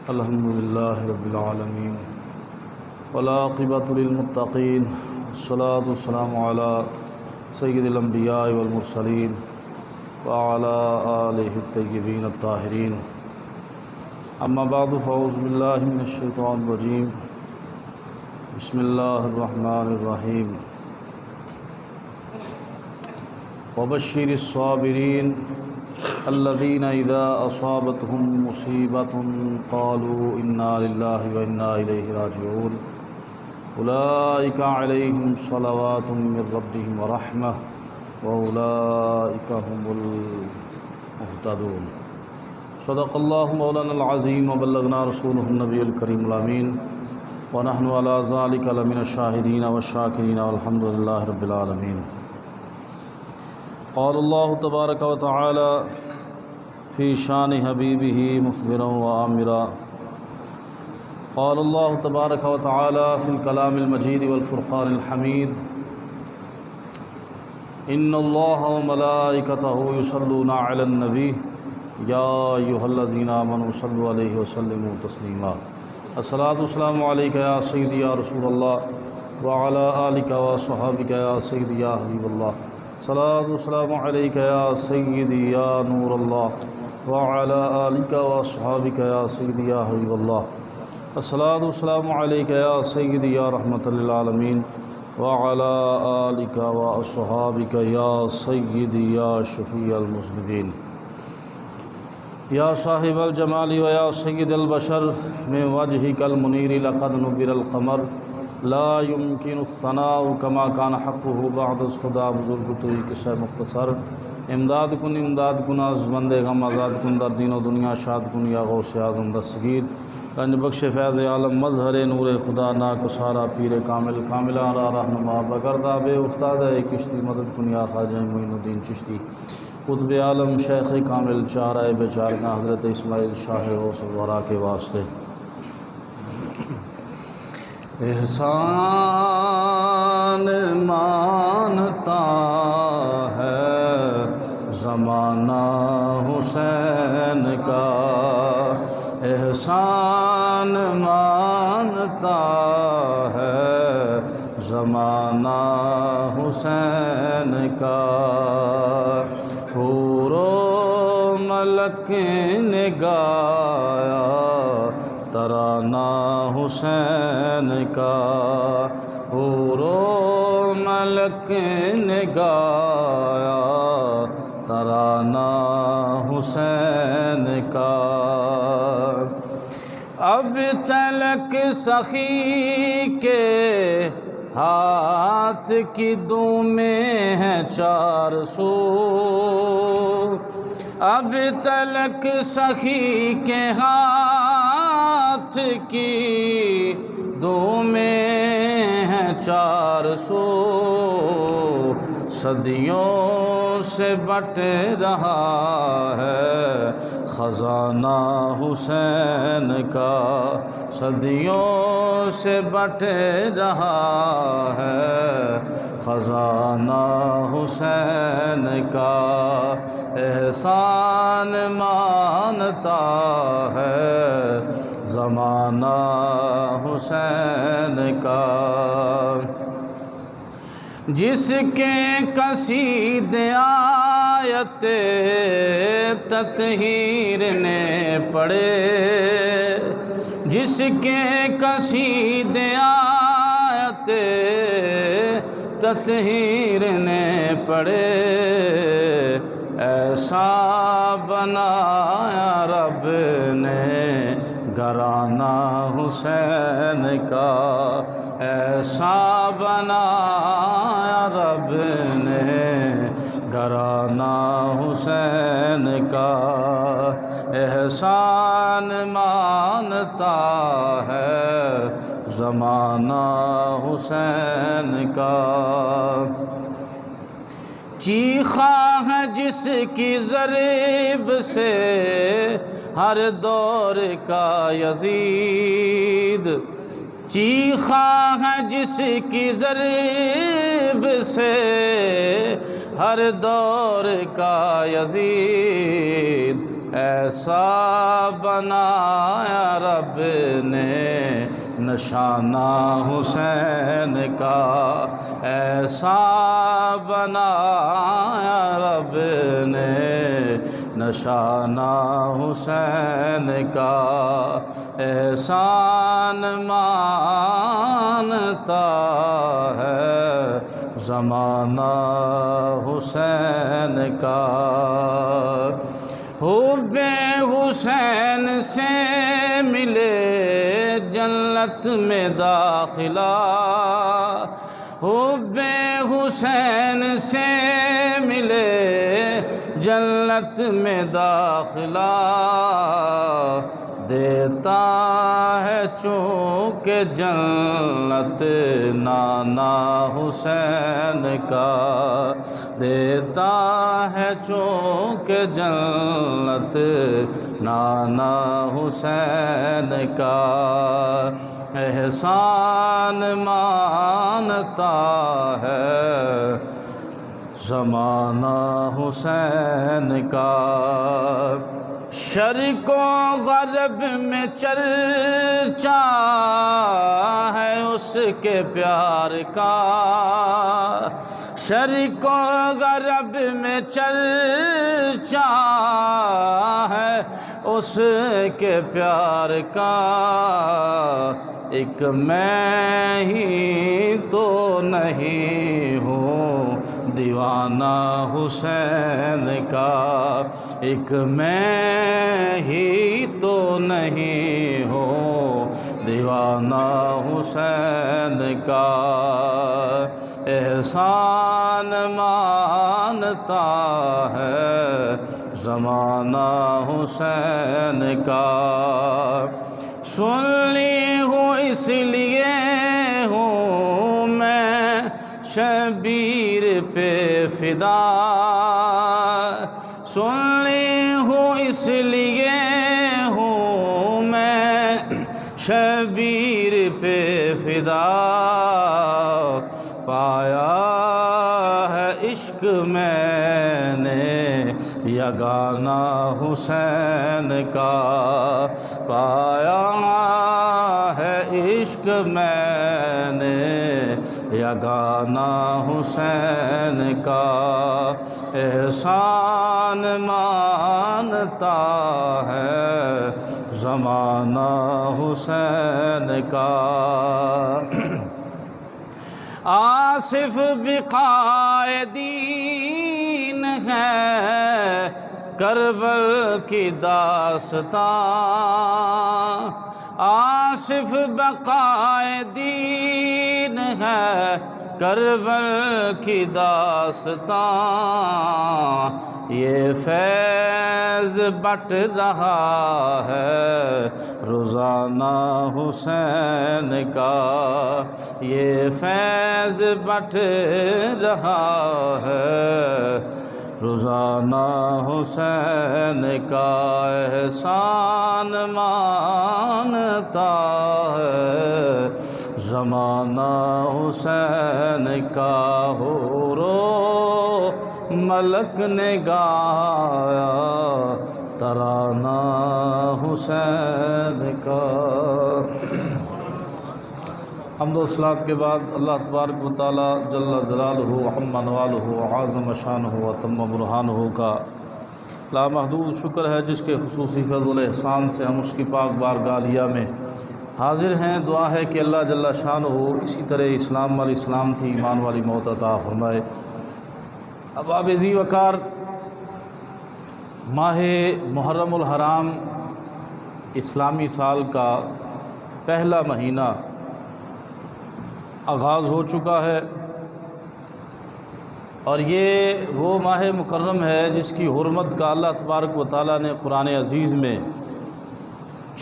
الحمد للہ رب العالمین والعاقبۃ للمتقین والصلاة والسلام علی سید الانبیاء والمرسلین وعلی آلہ الطیبین الطاہرین اما بعد فاعوذ باللہ من الشیطان الرجیم بسم اللہ الرحمن الرحیم وبشر الصابرین الذین اذا اصابتهم مصیبۃ قالوا انا للہ وانا الیہ راجعون اولئک علیہم صلوات من ربہم ورحمہ واولئک هم المہتدون صدق اللہ مولانا العظیم وبلغنا رسولہ النبی الکریم الامین ونحن علی ذلک لمن الشاہدین والشاکرین والحمد للہ رب العالمین۔ قال اللہ تبارک و تعالی فی شان حبیبہ مخبرا وآمرا، قال اللہ تبارک و تعالی فی الکلام المجید والفرقان الحمید، ان اللہ وملائکتہ یصلون علی النبی یا ایھا الذین آمنوا صلوا علیہ وسلموا تسلیما۔ الصلاۃ والسلام علیک یا سیدی یا رسول اللہ وعلی آلک وصحابک یا سیدی یا حبیب اللہ۔ صلاۃ والسلام علیک یا سیدی یا نور اللہ وعلی آلک واصحابک یا سیدی یا حبیب اللہ۔ الصلاۃ والسلام علیک یا سیدی یا رحمۃ للعالمین وعلی آلک واصحابک یا سیدی یا شفیع المذنبین۔ یا صاحب الجمال و یا سید البشر من وجہک المنیر لقد نبر القمر لا يمكن الثناء كما كان حقه بعد از خدا بزرگ توئی قصہ مختصر۔ امداد کن از بند غم آزاد کن در دین و دنیا شاد کن یا غوث اعظم دستگیر گنج بخش فیض عالم مظہر نور خدا ناکسارا پیر کامل کاملہ را رہنما بگردہ بے افتاد کشتی مدد کن یا خواجہ معین الدین چشتی قطب عالم شیخ کامل چارہ بیچارگاہ حضرت اسماعیل شاہ غوث الورا کے واسطے۔ احسان مانتا ہے زمانہ حسین کا، احسان مانتا ہے زمانہ حسین کا، حور و ملک نے گایا ترانہ حسین کا، حور و ملک نے گایا ترانہ حسین کا۔ اب تلک سخی کے ہاتھ کی دوں میں ہے 400، اب تلک سخی کے ہاتھ کی دوں میں ہے 400، صدیوں سے بٹ رہا ہے خزانہ حسین کا، صدیوں سے بٹ رہا ہے خزانہ حسین کا، احسان مانتا ہے زمانہ حسین کا۔ جس کے قصید آیت تطہیر نے پڑھے، جس کے قصید آیت تطہیر نے پڑھے، ایسا بنایا رب نے گھرانہ حسین کا، ایسا بنایا رب نے گھرانہ حسین کا، احسان مانتا ہے زمانہ حسین کا۔ چیخا ہے جس کی ضرب سے ہر دور کا یزید، چیخا ہے جس کی ضرب سے ہر دور کا یزید، ایسا بنایا رب نے نشانہ حسین کا، ایسا بنایا رب نے نشانہ حسین کا، احسان مانتا ہے زمانہ حسین کا۔ حب حسین سے ملے جنت میں داخلہ، حب حسین سے ملے جنت میں داخلہ، دیتا ہے چونکہ جنت نانا حسین کا، دیتا ہے چونکہ جنت نانا حسین کا، احسان مانتا ہے زمانہ حسین کا۔ شرق و غرب میں چرچا ہے اس کے پیار کا، شرق و غرب میں چرچا ہے اس کے پیار کا، ایک میں ہی تو نہیں ہوں دیوانہ حسین کا، ایک میں ہی تو نہیں ہوں دیوانہ حسین کا، احسان مانتا ہے زمانہ حسین کا۔ سن لی ہوں اس لیے ہوں میں شبیر پہ فدا، سن لی ہوں اس لیے ہوں میں شبیر پہ فدا، پایا ہے عشق میں نے یگانہ حسین کا، پایا ہے عشق میں نے یگانہ حسین کا، احسان مانتا ہے زمانہ حسین کا۔ آصف بھی قائدین ہے کربل کی داستان، آصف بقائدین ہے کربل کی داستان، یہ فیض بٹ رہا ہے روزانہ حسین کا، یہ فیض بٹ رہا ہے روزانہ حسین کا، احسان مانتا ہے زمانہ حسین کا۔ حور و ملک نے گایا ترانہ حسین کا۔ حمد و صلات کے بعد اللہ تبارک و تعالی جل جلالہ عم نوالہ عظم شانہ و تم برہانہ کا لامحدود شکر ہے، جس کے خصوصی فضل و احسان سے ہم اس کی پاک بارگاہ عالیہ میں حاضر ہیں۔ دعا ہے کہ اللہ جل شانہ اسی طرح اسلام والی سلامتی، ایمان والی موت عطا فرمائے۔ اب آپ ذی وقار ماہ محرم الحرام اسلامی سال کا پہلا مہینہ آغاز ہو چکا ہے، اور یہ وہ ماہ مکرم ہے جس کی حرمت کا اللہ تبارک و تعالیٰ نے قرآن عزیز میں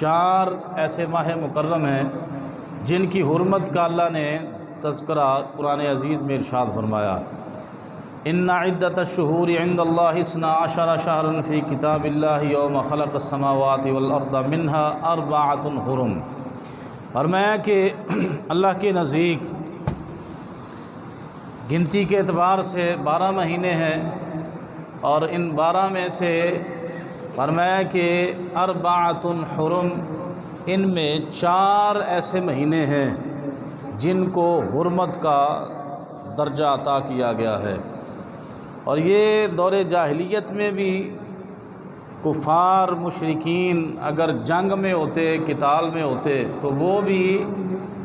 4 ایسے ماہ مکرم ہیں جن کی حرمت کا اللہ نے تذکرہ قرآن عزیز میں ارشاد فرمایا۔ ان عدۃ الشہور عند اللہ 12 شہرا فی کتاب اللہ یوم خلق السماوات والارض منها 4 حرم۔ فرمایا کہ اللہ کے نزدیک گنتی کے اعتبار سے 12 مہینے ہیں، اور ان 12 میں سے فرمایا کہ اربعۃ حرم، ان میں 4 ایسے مہینے ہیں جن کو حرمت کا درجہ عطا کیا گیا ہے۔ اور یہ دور جاہلیت میں بھی کفار مشرکین اگر جنگ میں ہوتے، قتال میں ہوتے، تو وہ بھی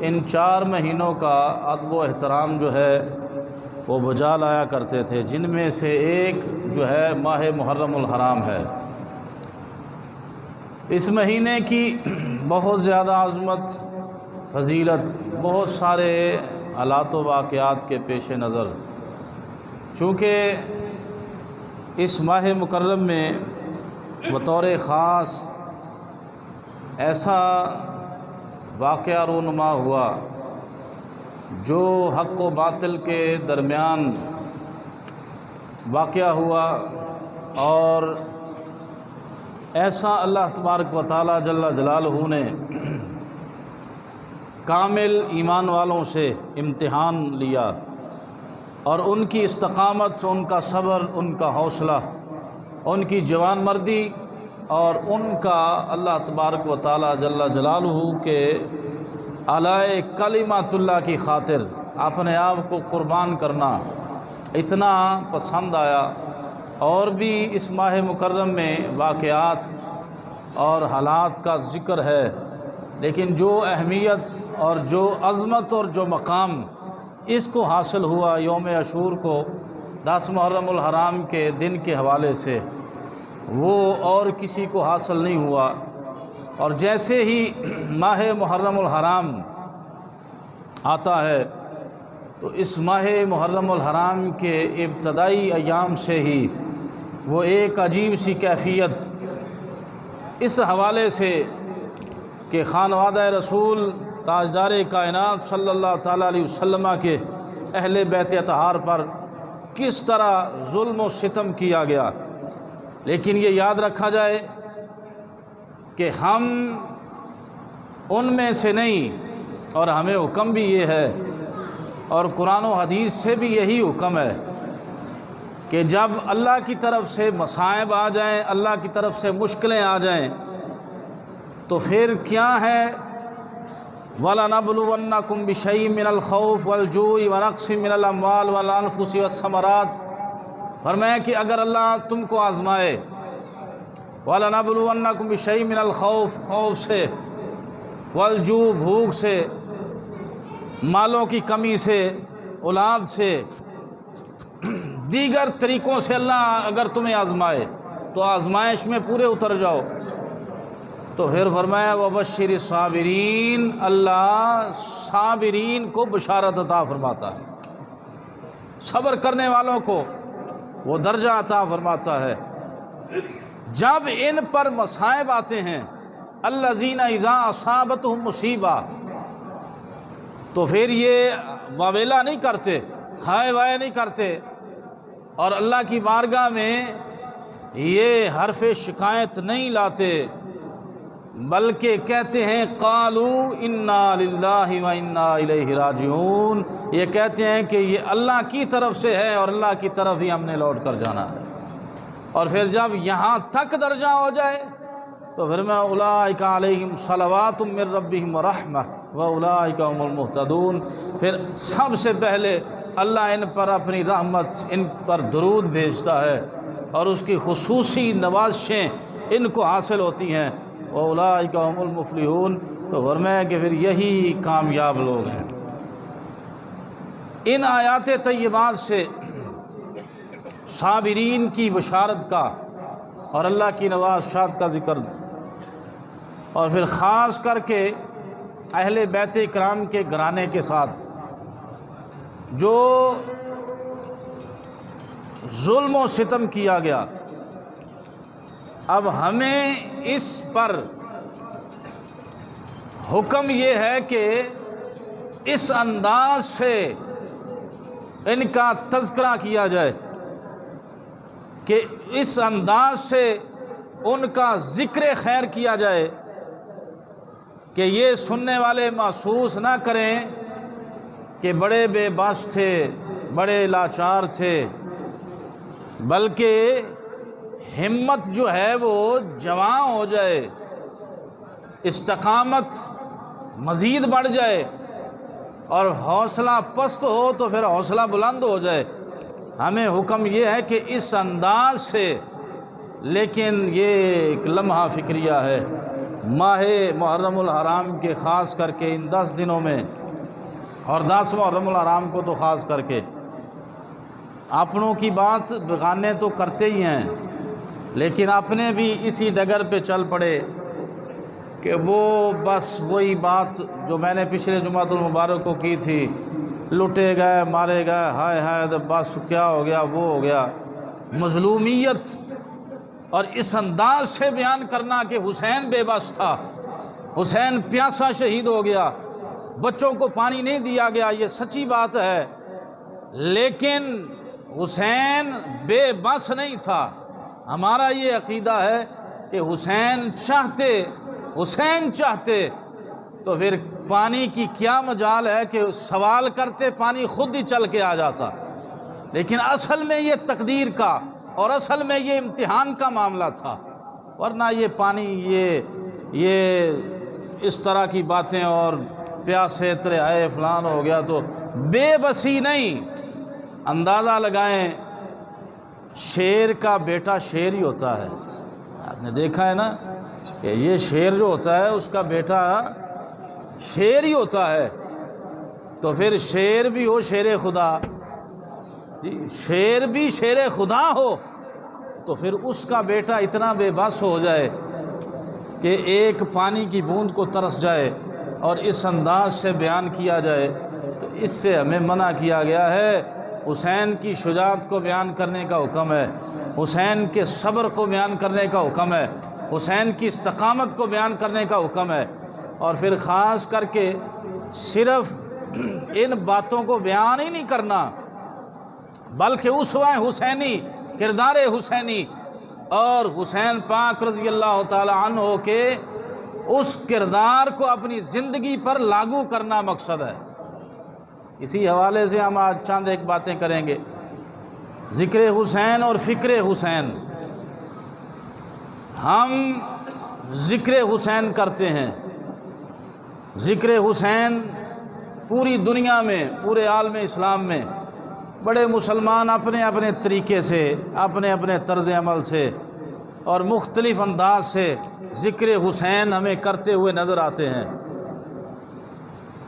ان 4 مہینوں کا ادب و احترام جو ہے وہ بجا لایا کرتے تھے، جن میں سے ایک جو ہے ماہ محرم الحرام ہے۔ اس مہینے کی بہت زیادہ عظمت، فضیلت، بہت سارے حالات و واقعات کے پیش نظر، چونکہ اس ماہ مکرم میں بطور خاص ایسا واقعہ رونما ہوا جو حق و باطل کے درمیان واقعہ ہوا، اور ایسا اللہ تبارک و تعالی جل جلالہ نے کامل ایمان والوں سے امتحان لیا، اور ان کی استقامت، ان کا صبر، ان کا حوصلہ، ان کی جوان مردی، اور ان کا اللہ تبارک و تعالی جل جلالہ کے اعلی کلمات اللہ کی خاطر اپنے آپ کو قربان کرنا اتنا پسند آیا۔ اور بھی اس ماہ مکرم میں واقعات اور حالات کا ذکر ہے، لیکن جو اہمیت اور جو عظمت اور جو مقام اس کو حاصل ہوا یوم عاشور کو 10 محرم الحرام کے دن کے حوالے سے، وہ اور کسی کو حاصل نہیں ہوا۔ اور جیسے ہی ماہ محرم الحرام آتا ہے تو اس ماہ محرم الحرام کے ابتدائی ایام سے ہی وہ ایک عجیب سی کیفیت اس حوالے سے کہ خانوادہ رسول تاجدار کائنات صلی اللہ تعالیٰ علیہ وسلم کے اہل بیت اطہار پر کس طرح ظلم و ستم کیا گیا، لیکن یہ یاد رکھا جائے کہ ہم ان میں سے نہیں، اور ہمیں حکم بھی یہ ہے، اور قرآن و حدیث سے بھی یہی حکم ہے کہ جب اللہ کی طرف سے مصائب آ جائیں، اللہ کی طرف سے مشکلیں آ جائیں، تو پھر کیا ہے، وَلَنَبْلُوَنَّكُمْ بِشَيْءٍ مِّنَ الْخَوْفِ وَالْجُوعِ وَنَقْصٍ مِّنَ الْأَمْوَالِ وَالْأَنفُسِ وَالثَّمَرَاتِ، فرمایا کہ اگر اللہ تم کو آزمائے، وَلَنَبْلُوَنَّكُمْ بِشَيْءٍ مِّنَ الْخَوْفِ، خوف سے، وَالْجُوعِ بھوک سے، مالوں کی کمی سے، اولاد سے، دیگر طریقوں سے اللہ اگر تمہیں آزمائے تو آزمائش میں پورے اتر جاؤ۔ تو پھر فرمایا وَبَشِّرِ الصَّابِرِينَ، اللہ صابرین کو بشارت عطا فرماتا ہے، صبر کرنے والوں کو وہ درجہ عطا فرماتا ہے۔ جب ان پر مصائب آتے ہیں، الذین اذا اصابتہم مصیبہ، تو پھر یہ واویلا نہیں کرتے، ہائے وائے نہیں کرتے، اور اللہ کی بارگاہ میں یہ حرف شکایت نہیں لاتے، بلکہ کہتے ہیں قالوا انا للہ و انا الیہ راجعون، یہ کہتے ہیں کہ یہ اللہ کی طرف سے ہے اور اللہ کی طرف ہی ہم نے لوٹ کر جانا ہے۔ اور پھر جب یہاں تک درجہ ہو جائے تو پھر میں اولئک علیہم صلوات من ربہم ورحمہ واولئک هم المہتدون، پھر سب سے پہلے اللہ ان پر اپنی رحمت، ان پر درود بھیجتا ہے، اور اس کی خصوصی نوازشیں ان کو حاصل ہوتی ہیں، واولئک هم المفلحون، تو فرمایا کہ پھر یہی کامیاب لوگ ہیں۔ ان آیات طیبات سے صابرین کی بشارت کا اور اللہ کی نوازشات کا ذکر، اور پھر خاص کر کے اہل بیت اکرام کے گھرانے کے ساتھ جو ظلم و ستم کیا گیا، اب ہمیں اس پر حکم یہ ہے کہ اس انداز سے ان کا تذکرہ کیا جائے، کہ اس انداز سے ان کا ذکر خیر کیا جائے کہ یہ سننے والے محسوس نہ کریں کہ بڑے بے بس تھے، بڑے لاچار تھے، بلکہ ہمت جو ہے وہ جوان ہو جائے، استقامت مزید بڑھ جائے، اور حوصلہ پست ہو تو پھر حوصلہ بلند ہو جائے۔ ہمیں حکم یہ ہے کہ اس انداز سے، لیکن یہ ایک لمحہ فکریہ ہے، ماہ محرم الحرام کے خاص کر کے ان 10 دنوں میں، اور 10 محرم الحرام کو تو خاص کر کے، اپنوں کی بات بگانے تو کرتے ہی ہیں، لیکن اپنے بھی اسی ڈگر پہ چل پڑے کہ وہ بس وہی بات جو میں نے پچھلے جمعۃ المبارک کو کی تھی، لٹے گئے، مارے گئے، ہائے ہائے تو بس کیا ہو گیا، وہ ہو گیا۔ مظلومیت اور اس انداز سے بیان کرنا کہ حسین بے بس تھا، حسین پیاسا شہید ہو گیا، بچوں کو پانی نہیں دیا گیا، یہ سچی بات ہے، لیکن حسین بے بس نہیں تھا۔ ہمارا یہ عقیدہ ہے کہ حسین چاہتے تو پھر پانی کی کیا مجال ہے کہ سوال کرتے، پانی خود ہی چل کے آ جاتا، لیکن اصل میں یہ تقدیر کا اور اصل میں یہ امتحان کا معاملہ تھا، ورنہ یہ پانی یہ اس طرح کی باتیں اور پیاسے ترے آئے فلان ہو گیا تو بے بسی نہیں۔ اندازہ لگائیں، شیر کا بیٹا شیر ہی ہوتا ہے، آپ نے دیکھا ہے نا کہ یہ شیر جو ہوتا ہے اس کا بیٹا شیر ہی ہوتا ہے، تو پھر شیر بھی ہو شیر خدا، جی شیر بھی شیر خدا ہو تو پھر اس کا بیٹا اتنا بے بس ہو جائے کہ ایک پانی کی بوند کو ترس جائے اور اس انداز سے بیان کیا جائے، تو اس سے ہمیں منع کیا گیا ہے۔ حسین کی شجاعت کو بیان کرنے کا حکم ہے، حسین کے صبر کو بیان کرنے کا حکم ہے، حسین کی استقامت کو بیان کرنے کا حکم ہے، اور پھر خاص کر کے صرف ان باتوں کو بیان ہی نہیں کرنا بلکہ اسوہ حسینی، کردار حسینی اور حسین پاک رضی اللہ تعالی عنہ کے اس کردار کو اپنی زندگی پر لاگو کرنا مقصد ہے۔ اسی حوالے سے ہم آج چند ایک باتیں کریں گے۔ ذکر حسین اور فکر حسین، ہم ذکر حسین کرتے ہیں، ذکر حسین پوری دنیا میں، پورے عالم اسلام میں بڑے مسلمان اپنے اپنے طریقے سے، اپنے اپنے طرز عمل سے اور مختلف انداز سے ذکر حسین ہمیں کرتے ہوئے نظر آتے ہیں۔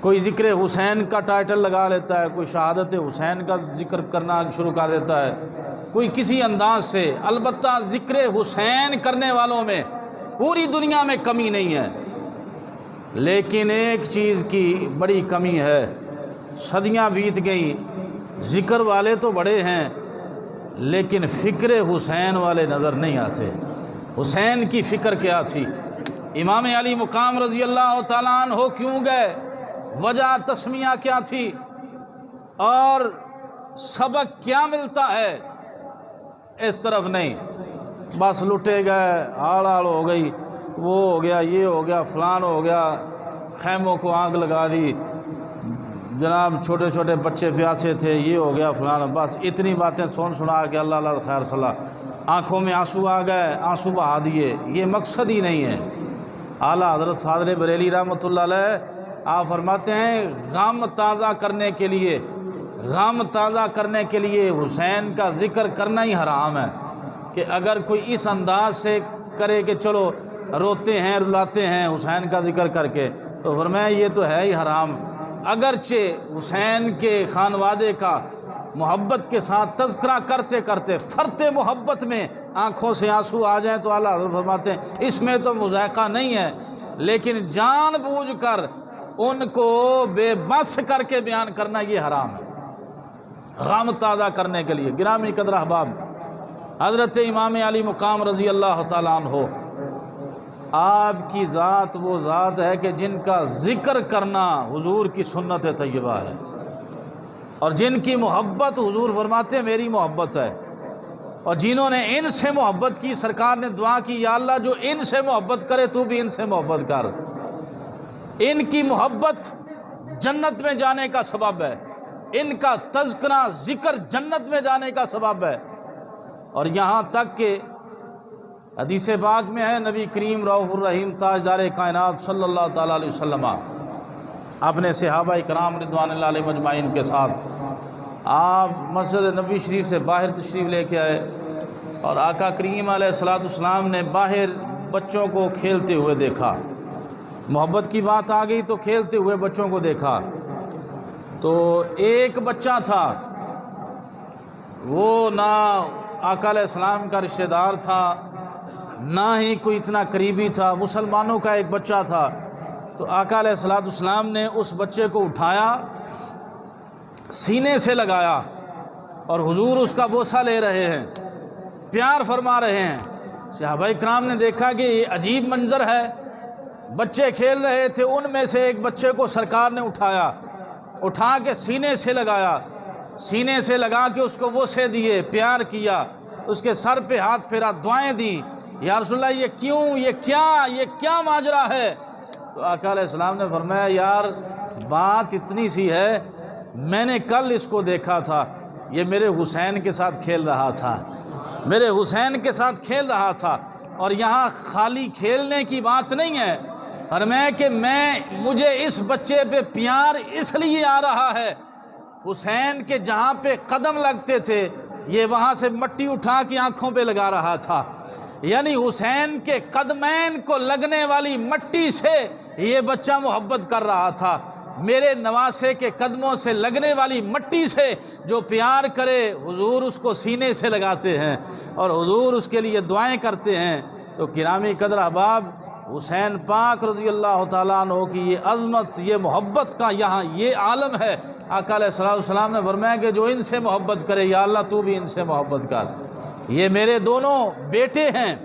کوئی ذکر حسین کا ٹائٹل لگا لیتا ہے، کوئی شہادت حسین کا ذکر کرنا شروع کر دیتا ہے، کوئی کسی انداز سے۔ البتہ ذکر حسین کرنے والوں میں پوری دنیا میں کمی نہیں ہے، لیکن ایک چیز کی بڑی کمی ہے، صدیاں بیت گئیں، ذکر والے تو بڑے ہیں لیکن فکر حسین والے نظر نہیں آتے۔ حسین کی فکر کیا تھی؟ امام علی مقام رضی اللہ تعالیٰ عنہ کیوں گئے؟ وجہ تسمیہ کیا تھی؟ اور سبق کیا ملتا ہے؟ اس طرف نہیں، بس لٹے گئے، آڑ ہو گئی، وہ ہو گیا، یہ ہو گیا، فلان ہو گیا، خیموں کو آگ لگا دی، جناب چھوٹے چھوٹے بچے پیاسے تھے، یہ ہو گیا فلان، بس اتنی باتیں سنا کے اللہ اللہ خیر صلاح، آنکھوں میں آنسو آ گئے، آنسو بہا دیے، یہ مقصد ہی نہیں ہے۔ اعلیٰ حضرت فاضل بریلی رحمۃ اللہ علیہ آپ فرماتے ہیں غم تازہ کرنے کے لیے حسین کا ذکر کرنا ہی حرام ہے، کہ اگر کوئی اس انداز سے کرے کہ چلو روتے ہیں رلاتے ہیں حسین کا ذکر کر کے، تو فرمایا یہ تو ہے ہی حرام۔ اگرچہ حسین کے خانوادے کا محبت کے ساتھ تذکرہ کرتے کرتے فرط محبت میں آنکھوں سے آنسو آ جائیں تو اعلیٰ حضرت فرماتے ہیں اس میں تو مذائقہ نہیں ہے، لیکن جان بوجھ کر ان کو بے بس کر کے بیان کرنا یہ حرام ہے، غم تازہ کرنے کے لیے۔ گرامی قدر احباب، حضرت امام علی مقام رضی اللہ تعالیٰ عنہ، آپ کی ذات وہ ذات ہے کہ جن کا ذکر کرنا حضور کی سنت طیبہ ہے، اور جن کی محبت حضور فرماتے ہیں میری محبت ہے، اور جنہوں نے ان سے محبت کی، سرکار نے دعا کی یا اللہ جو ان سے محبت کرے تو بھی ان سے محبت کر۔ ان کی محبت جنت میں جانے کا سبب ہے، ان کا تذکرہ ذکر جنت میں جانے کا سبب ہے۔ اور یہاں تک کہ حدیث پاک میں ہے، نبی کریم رؤوف الرحیم تاجدار کائنات صلی اللہ تعالیٰ علیہ وسلم اپنے صحابہ کرام رضوان اللہ علیہ مجمعین کے ساتھ آپ مسجد نبوی شریف سے باہر تشریف لے کے آئے، اور آقا کریم علیہ الصلوۃ والسلام نے باہر بچوں کو کھیلتے ہوئے دیکھا۔ محبت کی بات آ گئی تو کھیلتے ہوئے بچوں کو دیکھا، تو ایک بچہ تھا، وہ نہ آقا علیہ السلام کا رشتہ دار تھا، نہ ہی کوئی اتنا قریبی تھا، مسلمانوں کا ایک بچہ تھا۔ تو آقا علیہ الصلوۃ والسلام نے اس بچے کو اٹھایا، سینے سے لگایا، اور حضور اس کا بوسہ لے رہے ہیں، پیار فرما رہے ہیں۔ صحابہ کرام نے دیکھا کہ یہ عجیب منظر ہے، بچے کھیل رہے تھے، ان میں سے ایک بچے کو سرکار نے اٹھایا، اٹھا کے سینے سے لگایا، سینے سے لگا کے اس کو بوسے دیے، پیار کیا، اس کے سر پہ ہاتھ پھیرا، دعائیں دیں۔ یا رسول اللہ، یہ کیوں، یہ کیا ماجرا ہے؟ تو آقا علیہ السلام نے فرمایا، یار بات اتنی سی ہے، میں نے کل اس کو دیکھا تھا، یہ میرے حسین کے ساتھ کھیل رہا تھا، میرے حسین کے ساتھ کھیل رہا تھا۔ اور یہاں خالی کھیلنے کی بات نہیں ہے، فرمایا کہ مجھے اس بچے پہ پیار اس لیے آ رہا ہے، حسین کے جہاں پہ قدم لگتے تھے یہ وہاں سے مٹی اٹھا کے آنکھوں پہ لگا رہا تھا، یعنی حسین کے قدمین کو لگنے والی مٹی سے یہ بچہ محبت کر رہا تھا۔ میرے نواسے کے قدموں سے لگنے والی مٹی سے جو پیار کرے حضور اس کو سینے سے لگاتے ہیں، اور حضور اس کے لیے دعائیں کرتے ہیں۔ تو گرامی قدر احباب، حسین پاک رضی اللہ تعالیٰ عنہ کی یہ عظمت، یہ محبت کا یہاں یہ عالم ہے۔ آقا علیہ السلام نے فرمایا کہ جو ان سے محبت کرے، یا اللہ تو بھی ان سے محبت کر، یہ میرے دونوں بیٹے ہیں۔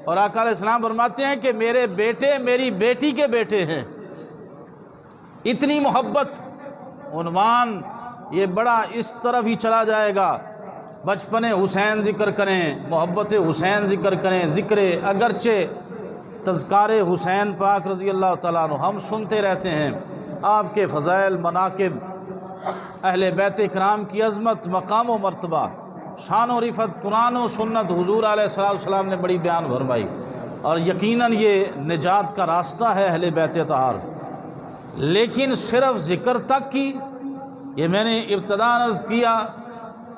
اور آقا علیہ السلام فرماتے ہیں کہ میرے بیٹے میری بیٹی کے بیٹے ہیں۔ اتنی محبت، عنوان یہ بڑا اس طرف ہی چلا جائے گا، بچپن حسین ذکر کریں، محبت حسین ذکر کریں، ذکر اگرچہ تذکار حسین پاک رضی اللہ تعالیٰ عنہ ہم سنتے رہتے ہیں، آپ کے فضائل، مناقب، اہل بیت کرام کی عظمت، مقام و مرتبہ، شان و رفعت، قرآن و سنت حضور علیہ السلام نے بڑی بیان فرمائی، اور یقیناً یہ نجات کا راستہ ہے اہل بیت اطہار۔ لیکن صرف ذکر تک کی، یہ میں نے ابتداء عرض کیا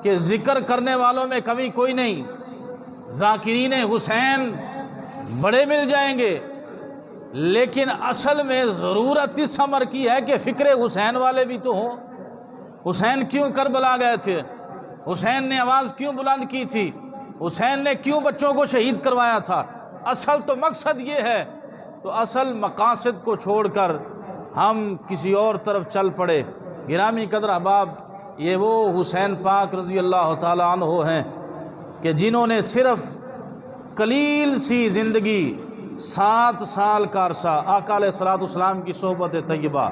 کہ ذکر کرنے والوں میں کمی کوئی نہیں، ذاکرین حسین بڑے مل جائیں گے، لیکن اصل میں ضرورت اس امر کی ہے کہ فکر حسین والے بھی تو ہوں۔ حسین کیوں کربلا گئے تھے؟ حسین نے آواز کیوں بلند کی تھی؟ حسین نے کیوں بچوں کو شہید کروایا تھا؟ اصل تو مقصد یہ ہے۔ تو اصل مقاصد کو چھوڑ کر ہم کسی اور طرف چل پڑے۔ گرامی قدر احباب، یہ وہ حسین پاک رضی اللہ تعالیٰ عنہ ہیں کہ جنہوں نے صرف قلیل سی زندگی، 7 سال کا عرصہ، آقا علیہ السلام کی صحبت طیبہ،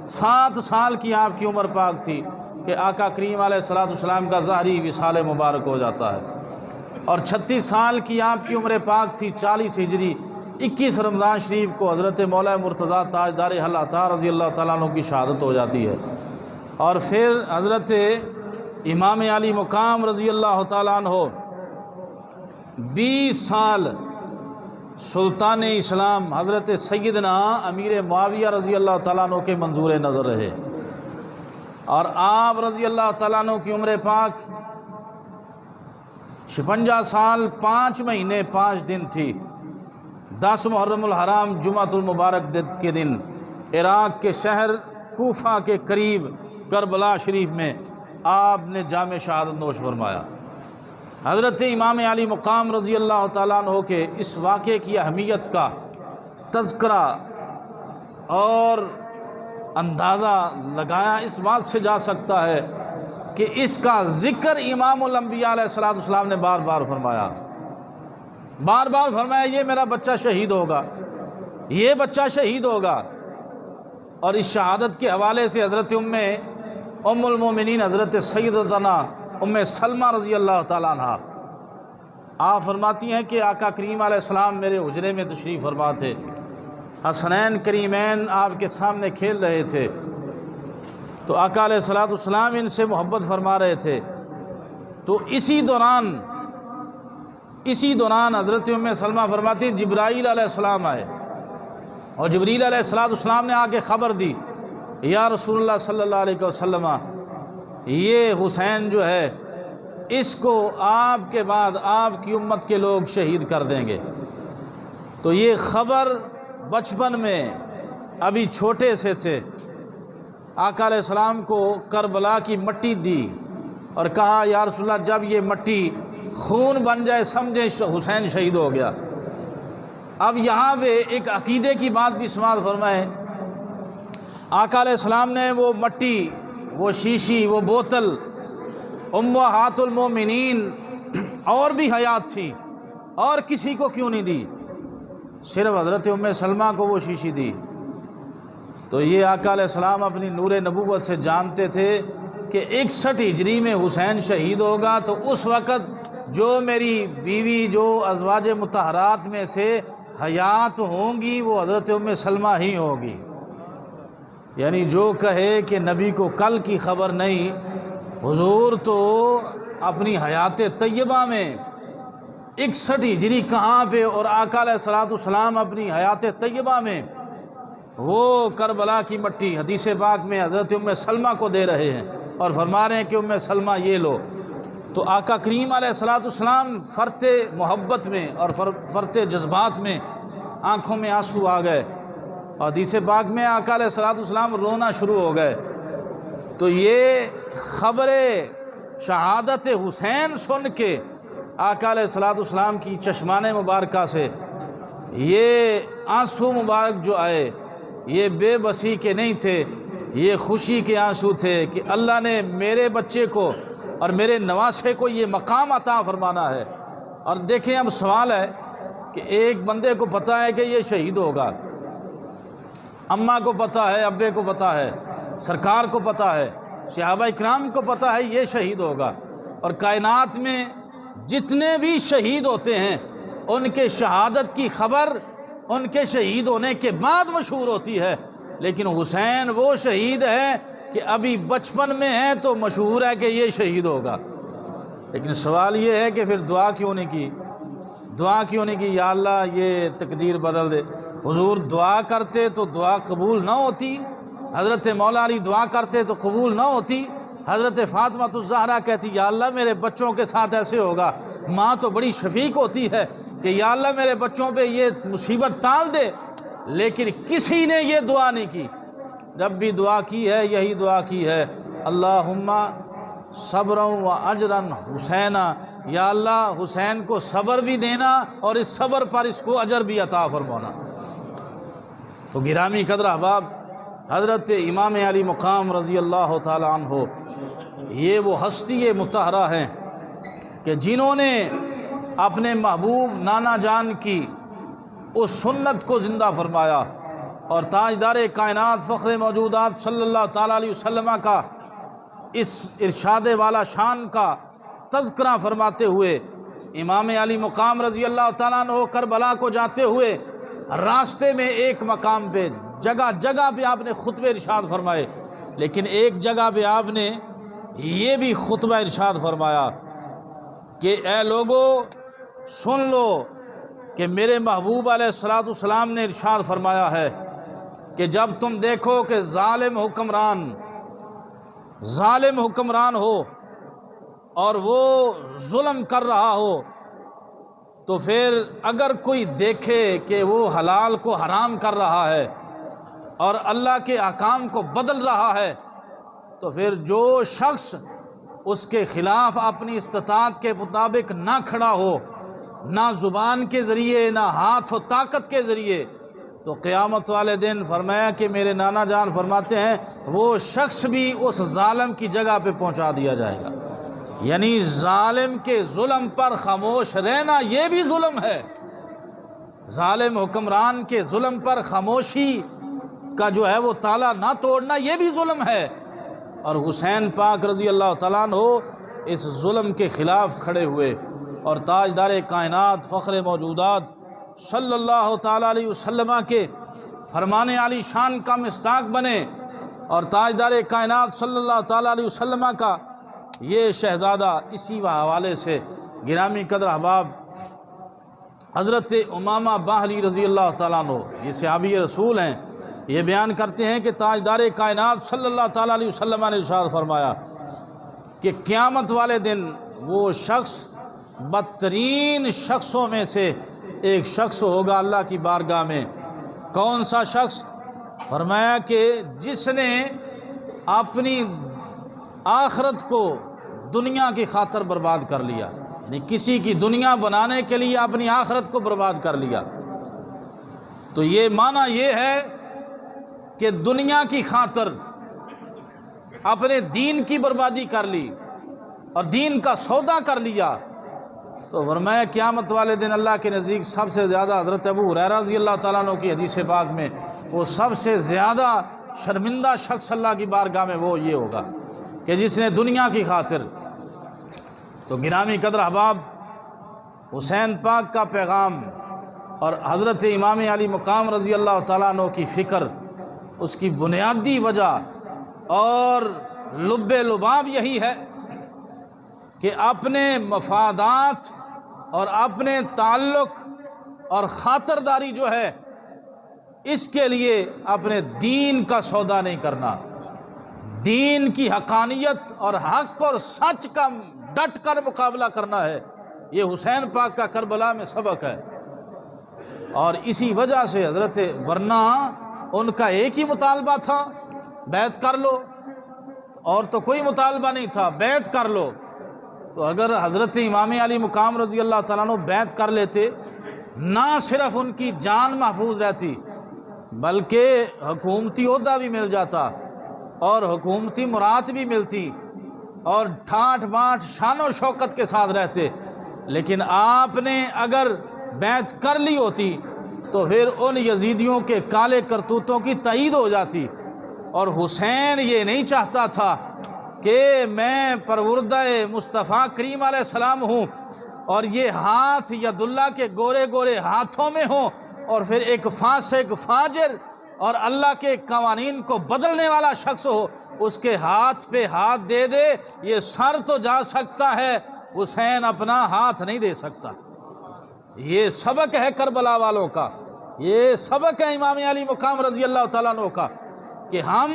7 سال کی آپ کی عمر پاک تھی کہ آقا کریم علیہ السلام کا ظاہری وصال مبارک ہو جاتا ہے، اور 36 سال کی آپ کی عمر پاک تھی، 40 ہجری 21 رمضان شریف کو حضرت مولا مرتضیٰ تاجدار عطا رضی اللہ تعالیٰ عنہ کی شہادت ہو جاتی ہے۔ اور پھر حضرت امام علی مقام رضی اللہ تعالیٰ عنہ 20 سال سلطان اسلام حضرت سیدنا امیر معاویہ رضی اللہ تعالیٰ عنہ کے منظور نظر رہے، اور آپ رضی اللہ تعالیٰ عنہ کی عمر پاک 56 سال 5 مہینے 5 دن تھی۔ 10 محرم الحرام جمعۃ المبارک کے دن عراق کے شہر کوفہ کے قریب کربلا شریف میں آپ نے جام شہادت نوش فرمایا۔ حضرت امام علی مقام رضی اللہ تعالیٰ عنہ کے اس واقعے کی اہمیت کا تذکرہ اور اندازہ لگایا اس بات سے جا سکتا ہے کہ اس کا ذکر امام الانبیاء علیہ السلام نے بار بار فرمایا، بار بار فرمایا یہ میرا بچہ شہید ہوگا، یہ بچہ شہید ہوگا۔ اور اس شہادت کے حوالے سے حضرت ام المومنین حضرت سیدتنا ام سلمہ رضی اللہ تعالیٰ عنہ آپ فرماتی ہیں کہ آقا کریم علیہ السلام میرے حجرے میں تشریف فرما تھے، حسنین کریمین آپ کے سامنے کھیل رہے تھے، تو آقا علیہ الصلوۃ والسلام ان سے محبت فرما رہے تھے۔ تو اسی دوران حضرت ام سلمہ فرماتی ہیں جبرائیل علیہ السلام آئے، اور جبریل علیہ السلام نے آ کے خبر دی، یا رسول اللہ صلی اللہ علیہ وسلم، یہ حسین جو ہے اس کو آپ کے بعد آپ کی امت کے لوگ شہید کر دیں گے۔ تو یہ خبر بچپن میں ابھی چھوٹے سے تھے، آقا علیہ السلام کو کربلا کی مٹی دی اور کہا یا رسول اللہ جب یہ مٹی خون بن جائے سمجھیں حسین شہید ہو گیا۔ اب یہاں پہ ایک عقیدے کی بات بھی سماعت فرمائیں، آقا علیہ السلام نے وہ مٹی، وہ شیشی، وہ بوتل امہات المومنین اور بھی حیات تھی اور کسی کو کیوں نہیں دی، صرف حضرت ام سلمہ کو وہ شیشی دی؟ تو یہ آقا علیہ السلام اپنی نور نبوت سے جانتے تھے کہ 61 ہجری میں حسین شہید ہوگا، تو اس وقت جو میری بیوی جو ازواج مطہرات میں سے حیات ہوں گی وہ حضرت ام سلمہ ہی ہوگی۔ یعنی جو کہے کہ نبی کو کل کی خبر نہیں، حضور تو اپنی حیات طیبہ میں 61 ہجری کہاں پہ، اور آقا علیہ السلام اپنی حیات طیبہ میں وہ کربلا کی مٹی حدیث پاک میں حضرت ام سلمہ کو دے رہے ہیں اور فرما رہے ہیں کہ ام سلمہ یہ لو۔ تو آقا کریم علیہ السلام فرتے محبت میں اور فرتے جذبات میں آنکھوں میں آنسو آ گئے، اور حدیث پاک میں آقا علیہ السلام رونا شروع ہو گئے۔ تو یہ خبر شہادت حسین سن کے آقا علیہ السلام کی چشمان مبارکہ سے یہ آنسو مبارک جو آئے، یہ بے بسی کے نہیں تھے، یہ خوشی کے آنسو تھے کہ اللہ نے میرے بچے کو اور میرے نواسے کو یہ مقام عطا فرمانا ہے۔ اور دیکھیں اب سوال ہے کہ ایک بندے کو پتہ ہے کہ یہ شہید ہوگا، اماں کو پتہ ہے، ابے کو پتہ ہے، سرکار کو پتہ ہے، صحابہ اکرام کو پتہ ہے یہ شہید ہوگا، اور کائنات میں جتنے بھی شہید ہوتے ہیں ان کے شہادت کی خبر ان کے شہید ہونے کے بعد مشہور ہوتی ہے، لیکن حسین وہ شہید ہے کہ ابھی بچپن میں ہے تو مشہور ہے کہ یہ شہید ہوگا۔ لیکن سوال یہ ہے کہ پھر دعا کیوں نہیں کی؟ دعا کیوں نہیں کی یا اللہ یہ تقدیر بدل دے؟ حضور دعا کرتے تو دعا قبول نہ ہوتی، حضرت مولا علی دعا کرتے تو قبول نہ ہوتی، حضرت فاطمہ الزہرا کہتی یا اللہ میرے بچوں کے ساتھ ایسے ہوگا، ماں تو بڑی شفیق ہوتی ہے کہ یا اللہ میرے بچوں پہ یہ مصیبت ٹال دے، لیکن کسی نے یہ دعا نہیں کی۔ جب بھی دعا کی ہے یہی دعا کی ہے، اللہم صبرا و اجرا حسینا، یا اللہ حسین کو صبر بھی دینا اور اس صبر پر اس کو اجر بھی عطا فرمانا۔ تو گرامی قدر احباب، حضرت امام علی مقام رضی اللہ تعالی عنہ یہ وہ ہستی مطہرہ ہیں کہ جنہوں نے اپنے محبوب نانا جان کی اس سنت کو زندہ فرمایا، اور تاجدار کائنات فخر موجودات صلی اللہ تعالیٰ علیہ وسلم کا اس ارشاد والا شان کا تذکرہ فرماتے ہوئے امام علی مقام رضی اللہ تعالیٰ عنہ کربلا کو جاتے ہوئے راستے میں ایک مقام پہ جگہ جگہ پہ آپ نے خطبے ارشاد فرمائے، لیکن ایک جگہ پہ آپ نے یہ بھی خطبہ ارشاد فرمایا کہ اے لوگو سن لو کہ میرے محبوب علیہ السلام نے ارشاد فرمایا ہے کہ جب تم دیکھو کہ ظالم حکمران ہو اور وہ ظلم کر رہا ہو، تو پھر اگر کوئی دیکھے کہ وہ حلال کو حرام کر رہا ہے اور اللہ کے احکام کو بدل رہا ہے، تو پھر جو شخص اس کے خلاف اپنی استطاعت کے مطابق نہ کھڑا ہو، نہ زبان کے ذریعے نہ ہاتھ و طاقت کے ذریعے، تو قیامت والے دن فرمایا کہ میرے نانا جان فرماتے ہیں وہ شخص بھی اس ظالم کی جگہ پہ پہنچا دیا جائے گا۔ یعنی ظالم کے ظلم پر خاموش رہنا یہ بھی ظلم ہے، ظالم حکمران کے ظلم پر خاموشی کا جو ہے وہ تالا نہ توڑنا یہ بھی ظلم ہے۔ اور حسین پاک رضی اللہ تعالیٰ عنہ اس ظلم کے خلاف کھڑے ہوئے اور تاجدار کائنات فخر موجودات صلی اللہ تعالیٰ علیہ وسلم کے فرمان عالی شان کا مصداق بنے اور تاجدار کائنات صلی اللہ تعالیٰ علیہ وسلم کا یہ شہزادہ اسی حوالے سے گرامی قدر احباب حضرت امامہ باہلی رضی اللہ تعالیٰ عنہ یہ صحابی رسول ہیں، یہ بیان کرتے ہیں کہ تاجدار کائنات صلی اللہ تعالیٰ علیہ وسلم نے ارشاد فرمایا کہ قیامت والے دن وہ شخص بدترین شخصوں میں سے ایک شخص ہوگا اللہ کی بارگاہ میں۔ کون سا شخص؟ فرمایا کہ جس نے اپنی آخرت کو دنیا کی خاطر برباد کر لیا، یعنی کسی کی دنیا بنانے کے لیے اپنی آخرت کو برباد کر لیا۔ تو یہ معنی یہ ہے کہ دنیا کی خاطر اپنے دین کی بربادی کر لی اور دین کا سودا کر لیا، تو فرمایا قیامت والے دن اللہ کے نزدیک سب سے زیادہ، حضرت ابو ہریرہ رضی اللہ تعالیٰ عنہ کی حدیث پاک میں، وہ سب سے زیادہ شرمندہ شخص اللہ کی بارگاہ میں وہ یہ ہوگا کہ جس نے دنیا کی خاطر۔ تو گرامی قدر احباب حسین پاک کا پیغام اور حضرت امام علی مقام رضی اللہ تعالیٰ عنہ کی فکر، اس کی بنیادی وجہ اور لب لباب یہی ہے کہ اپنے مفادات اور اپنے تعلق اور خاطرداری جو ہے اس کے لیے اپنے دین کا سودا نہیں کرنا، دین کی حقانیت اور حق اور سچ کا ڈٹ کر مقابلہ کرنا ہے۔ یہ حسین پاک کا کربلا میں سبق ہے، اور اسی وجہ سے حضرت، ورنہ ان کا ایک ہی مطالبہ تھا، بیعت کر لو، اور تو کوئی مطالبہ نہیں تھا، بیعت کر لو۔ تو اگر حضرت امام علی مقام رضی اللہ تعالیٰ عنہ بیعت کر لیتے، نہ صرف ان کی جان محفوظ رہتی بلکہ حکومتی عہدہ بھی مل جاتا اور حکومتی مراد بھی ملتی اور ٹھاٹ باٹ شان و شوکت کے ساتھ رہتے۔ لیکن آپ نے اگر بیعت کر لی ہوتی تو پھر ان یزیدیوں کے کالے کرتوتوں کی تائید ہو جاتی، اور حسین یہ نہیں چاہتا تھا کہ میں پروردہ مصطفیٰ کریم علیہ السلام ہوں اور یہ ہاتھ ید اللہ کے گورے گورے ہاتھوں میں ہوں، اور پھر ایک فاسق فاجر اور اللہ کے قوانین کو بدلنے والا شخص ہو، اس کے ہاتھ پہ ہاتھ دے دے۔ یہ سر تو جا سکتا ہے، حسین اپنا ہاتھ نہیں دے سکتا۔ یہ سبق ہے کربلا والوں کا، یہ سبق ہے امام علی مقام رضی اللہ تعالیٰ عنہ کا، کہ ہم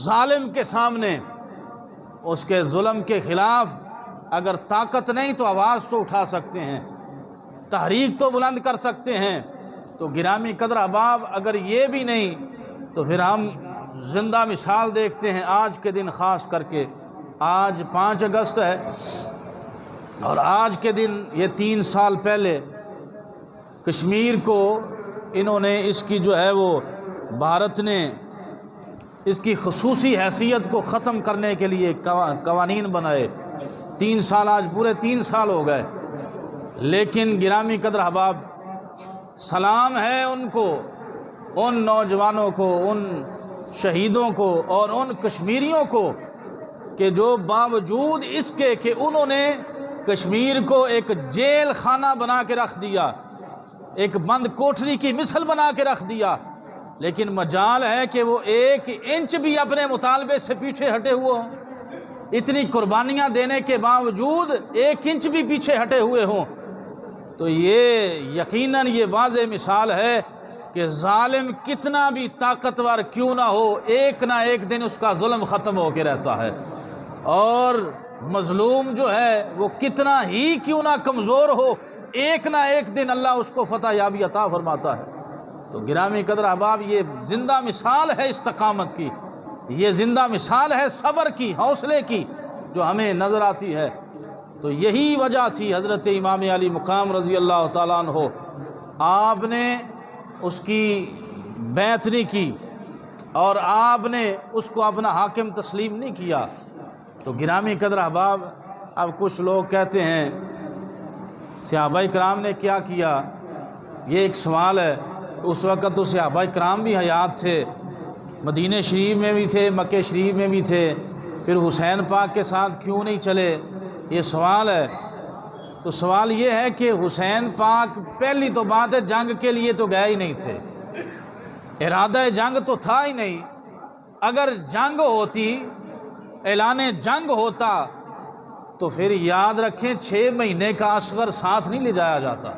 ظالم کے سامنے، اس کے ظلم کے خلاف اگر طاقت نہیں تو آواز تو اٹھا سکتے ہیں، تحریک تو بلند کر سکتے ہیں۔ تو گرامی قدر احباب اگر یہ بھی نہیں تو پھر ہم زندہ مثال دیکھتے ہیں آج کے دن، خاص کر کے آج 5 اگست ہے، اور آج کے دن یہ 3 سال پہلے کشمیر کو انہوں نے، اس کی جو ہے وہ بھارت نے اس کی خصوصی حیثیت کو ختم کرنے کے لیے قوانین بنائے۔ 3 سال، آج پورے 3 سال ہو گئے، لیکن گرامی قدر احباب سلام ہے ان کو، ان نوجوانوں کو، ان شہیدوں کو اور ان کشمیریوں کو کہ جو باوجود اس کے کہ انہوں نے کشمیر کو ایک جیل خانہ بنا کے رکھ دیا، ایک بند کوٹری کی مثل بنا کے رکھ دیا، لیکن مجال ہے کہ وہ 1 انچ بھی اپنے مطالبے سے پیچھے ہٹے ہوئے ہوں، اتنی قربانیاں دینے کے باوجود 1 انچ بھی پیچھے ہٹے ہوئے ہوں۔ تو یہ یقیناً یہ واضح مثال ہے کہ ظالم کتنا بھی طاقتور کیوں نہ ہو، ایک نہ ایک دن اس کا ظلم ختم ہو کے رہتا ہے، اور مظلوم جو ہے وہ کتنا ہی کیوں نہ کمزور ہو، ایک نہ ایک دن اللہ اس کو فتح یابی عطا فرماتا ہے۔ تو گرامی قدر احباب یہ زندہ مثال ہے استقامت کی، یہ زندہ مثال ہے صبر کی، حوصلے کی، جو ہمیں نظر آتی ہے۔ تو یہی وجہ تھی حضرت امام علی مقام رضی اللہ تعالیٰ عنہ، آپ نے اس کی بیعت نہیں کی اور آپ نے اس کو اپنا حاکم تسلیم نہیں کیا۔ تو گرامی قدر احباب اب کچھ لوگ کہتے ہیں صحابہ کرام نے کیا کیا، یہ ایک سوال ہے۔ اس وقت تو صحابہ کرام بھی حیات تھے، مدینہ شریف میں بھی تھے، مکہ شریف میں بھی تھے، پھر حسین پاک کے ساتھ کیوں نہیں چلے، یہ سوال ہے۔ تو سوال یہ ہے کہ حسین پاک پہلی تو بات ہے جنگ کے لیے تو گئے ہی نہیں تھے، ارادہ جنگ تو تھا ہی نہیں، اگر جنگ ہوتی، اعلان جنگ ہوتا، تو پھر یاد رکھیں 6 مہینے کا اصغر ساتھ نہیں لے جایا جاتا،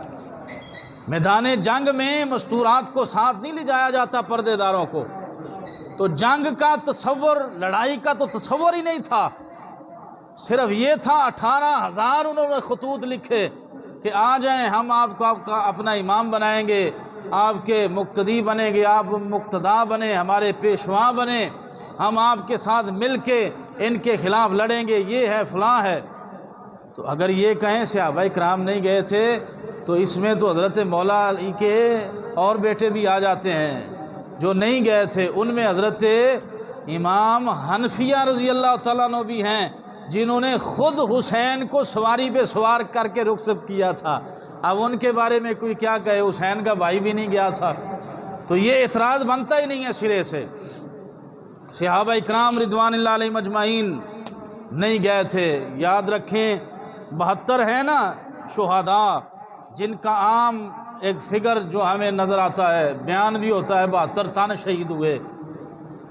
میدان جنگ میں مستورات کو ساتھ نہیں لے جایا جاتا، پردے داروں کو۔ تو جنگ کا تصور، لڑائی کا تو تصور ہی نہیں تھا، صرف یہ تھا 18,000 انہوں نے خطوط لکھے کہ آ جائیں، ہم آپ کو آپ کا اپنا امام بنائیں گے، آپ کے مقتدی بنیں گے، آپ مقتدا بنیں، ہمارے پیشوا بنیں، ہم آپ کے ساتھ مل کے ان کے خلاف لڑیں گے، یہ ہے فلاں ہے۔ تو اگر یہ کہیں صحابہ کرام نہیں گئے تھے تو اس میں تو حضرت مولا علی کے اور بیٹے بھی آ جاتے ہیں جو نہیں گئے تھے، ان میں حضرت امام حنفیہ رضی اللہ تعالیٰ عنہ بھی ہیں جنہوں نے خود حسین کو سواری پہ سوار کر کے رخصت کیا تھا۔ اب ان کے بارے میں کوئی کیا کہے، حسین کا بھائی بھی نہیں گیا تھا، تو یہ اعتراض بنتا ہی نہیں ہے سرے سے۔ صحابہ اکرام رضوان اللہ علیہم اجمعین نہیں گئے تھے۔ یاد رکھیں 72 ہیں نا شہداء، جن کا عام ایک فگر جو ہمیں نظر آتا ہے، بیان بھی ہوتا ہے 72 تن شہید ہوئے۔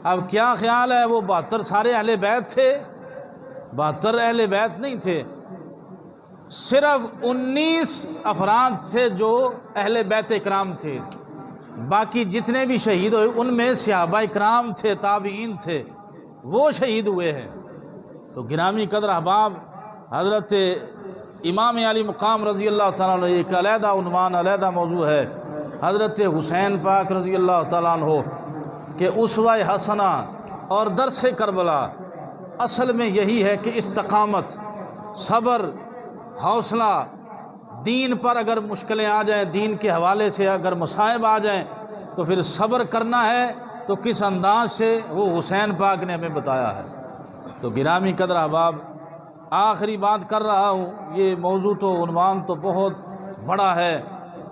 اب کیا خیال ہے وہ 72 سارے اہل بیت تھے؟ 72 اہل بیت نہیں تھے، صرف 19 افراد تھے جو اہل بیت اکرام تھے، باقی جتنے بھی شہید ہوئے ان میں صحابہ اکرام تھے، تابعین تھے، وہ شہید ہوئے ہیں۔ تو گرامی قدر احباب، حضرت امام علی مقام رضی اللہ تعالیٰ عنہ ایک علیحدہ عنوان، علیحدہ موضوع ہے، حضرت حسین پاک رضی اللہ تعالیٰ عنہ کہ اسوہ حسنہ اور درس کربلا اصل میں یہی ہے کہ استقامت، صبر، حوصلہ، دین پر اگر مشکلیں آ جائیں، دین کے حوالے سے اگر مصائب آ جائیں تو پھر صبر کرنا ہے، تو کس انداز سے وہ حسین پاک نے ہمیں بتایا ہے۔ تو گرامی قدر احباب، آخری بات کر رہا ہوں، یہ موضوع تو عنوان تو بہت بڑا ہے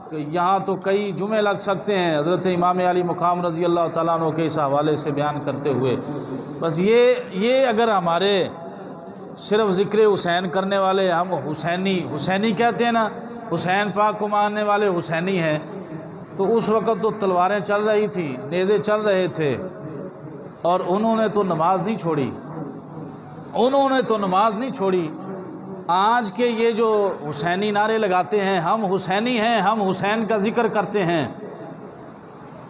کہ یہاں تو کئی جمعے لگ سکتے ہیں حضرت امام علی مقام رضی اللہ تعالیٰ عنہ کے اس حوالے سے بیان کرتے ہوئے۔ بس یہ اگر ہمارے صرف ذکر حسین کرنے والے، ہم حسینی کہتے ہیں نا، حسین پاک کو ماننے والے حسینی ہیں، تو اس وقت تو تلواریں چل رہی تھی، نیزے چل رہے تھے، اور انہوں نے تو نماز نہیں چھوڑی۔ آج کے یہ جو حسینی نعرے لگاتے ہیں، ہم حسینی ہیں، ہم حسین کا ذکر کرتے ہیں،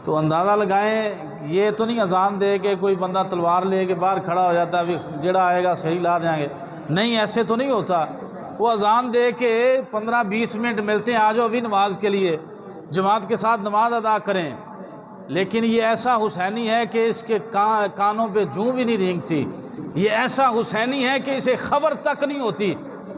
تو اندازہ لگائیں یہ تو نہیں اذان دے کہ کوئی بندہ تلوار لے کے باہر کھڑا ہو جاتا ہے، ابھی جڑا آئے گا صحیح لا دیں گے، نہیں، ایسے تو نہیں ہوتا۔ وہ اذان دے کے 15-20 منٹ ملتے ہیں، آ جاؤ ابھی نماز کے لیے، جماعت کے ساتھ نماز ادا کریں، لیکن یہ ایسا حسینی ہے کہ اس کے کانوں پہ جوں بھی نہیں رینگتی، یہ ایسا حسینی ہے کہ اسے خبر تک نہیں ہوتی،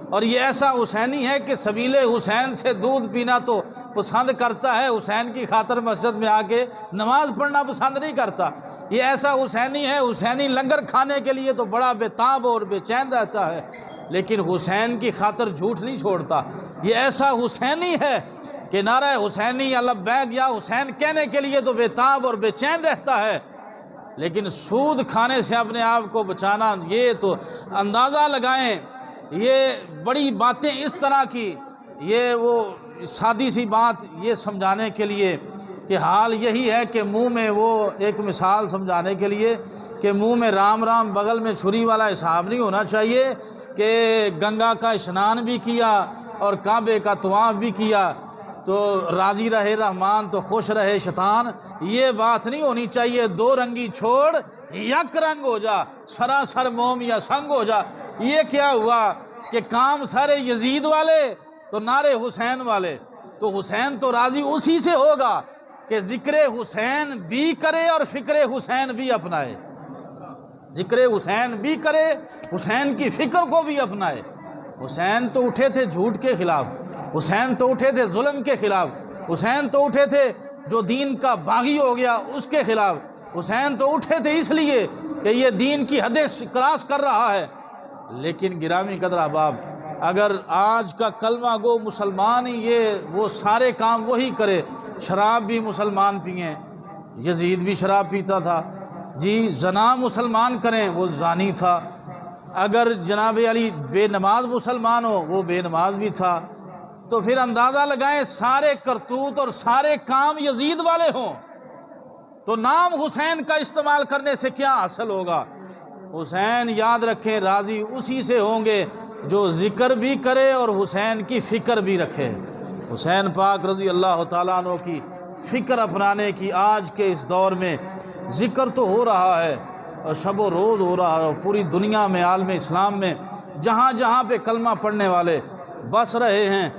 اور یہ ایسا حسینی ہے کہ سبیل حسین سے دودھ پینا تو پسند کرتا ہے، حسین کی خاطر مسجد میں آ کے نماز پڑھنا پسند نہیں کرتا۔ یہ ایسا حسینی ہے، حسینی لنگر کھانے کے لیے تو بڑا بے تاب اور بے چین رہتا ہے، لیکن حسین کی خاطر جھوٹ نہیں چھوڑتا۔ یہ ایسا حسینی ہے کہ نعرہ حسینی یا لبیک یا حسین کہنے کے لیے تو بے تاب اور بے چین رہتا ہے، لیکن سود کھانے سے اپنے آپ کو بچانا، یہ تو اندازہ لگائیں۔ یہ بڑی باتیں اس طرح کی، یہ وہ سادی سی بات یہ سمجھانے کے لیے کہ حال یہی ہے کہ منہ میں وہ ایک مثال سمجھانے کے لیے کہ منہ میں رام رام بغل میں چھری والا حساب نہیں ہونا چاہیے کہ گنگا کا اشنان بھی کیا اور کعبے کا طواف بھی کیا تو راضی رہے رحمان تو خوش رہے شیطان، یہ بات نہیں ہونی چاہیے۔ دو رنگی چھوڑ یک رنگ ہو جا، سراسر موم یا سنگ ہو جا۔ یہ کیا ہوا کہ کام سارے یزید والے تو نعرے حسین والے، تو حسین تو راضی اسی سے ہوگا کہ ذکر حسین بھی کرے اور فکر حسین بھی اپنائے، ذکر حسین بھی کرے، حسین کی فکر کو بھی اپنائے۔ حسین تو اٹھے تھے جھوٹ کے خلاف، حسین تو اٹھے تھے ظلم کے خلاف، حسین تو اٹھے تھے جو دین کا باغی ہو گیا اس کے خلاف، حسین تو اٹھے تھے اس لیے کہ یہ دین کی حدیں کراس کر رہا ہے۔ لیکن گرامی قدر احباب، اگر آج کا کلمہ گو مسلمان ہی یہ وہ سارے کام وہی کرے، شراب بھی مسلمان پئیں، یزید بھی شراب پیتا تھا جی، زنا مسلمان کریں وہ زانی تھا، اگر جناب علی بے نماز مسلمان ہو وہ بے نماز بھی تھا، تو پھر اندازہ لگائیں سارے کرتوت اور سارے کام یزید والے ہوں تو نام حسین کا استعمال کرنے سے کیا حاصل ہوگا؟ حسین یاد رکھیں راضی اسی سے ہوں گے جو ذکر بھی کرے اور حسین کی فکر بھی رکھے۔ حسین پاک رضی اللہ تعالیٰ عنہ کی فکر اپنانے کی آج کے اس دور میں ذکر تو ہو رہا ہے اور شب و روز ہو رہا ہے، اور پوری دنیا میں عالم اسلام میں جہاں جہاں پہ کلمہ پڑھنے والے بس رہے ہیں،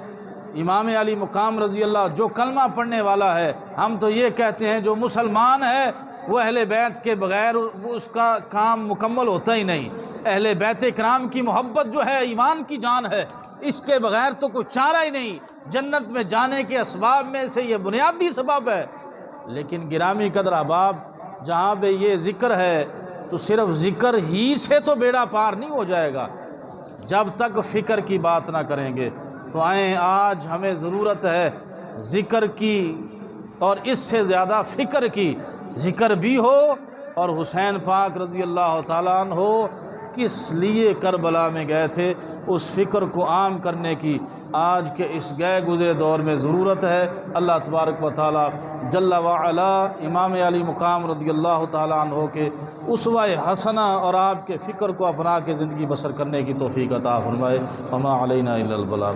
امام علی مقام رضی اللہ جو کلمہ پڑھنے والا ہے، ہم تو یہ کہتے ہیں جو مسلمان ہے وہ اہل بیت کے بغیر اس کا کام مکمل ہوتا ہی نہیں۔ اہل بیت کرام کی محبت جو ہے ایمان کی جان ہے، اس کے بغیر تو کوئی چارہ ہی نہیں، جنت میں جانے کے اسباب میں سے یہ بنیادی سبب ہے۔ لیکن گرامی قدر احباب، جہاں پہ یہ ذکر ہے تو صرف ذکر ہی سے تو بیڑا پار نہیں ہو جائے گا جب تک فکر کی بات نہ کریں گے۔ تو آئیں آج ہمیں ضرورت ہے ذکر کی، اور اس سے زیادہ فکر کی۔ ذکر بھی ہو اور حسین پاک رضی اللہ تعالیٰ عنہ کس لیے کربلا میں گئے تھے اس فکر کو عام کرنے کی آج کے اس گئے گزرے دور میں ضرورت ہے۔ اللہ تبارک و تعالیٰ جل وعلا امام علی مقام رضی اللہ تعالیٰ عنہ کے اسوہ حسنہ اور آپ کے فکر کو اپنا کے زندگی بسر کرنے کی توفیق عطا فرمائے۔ وما علینا الا البلاغ۔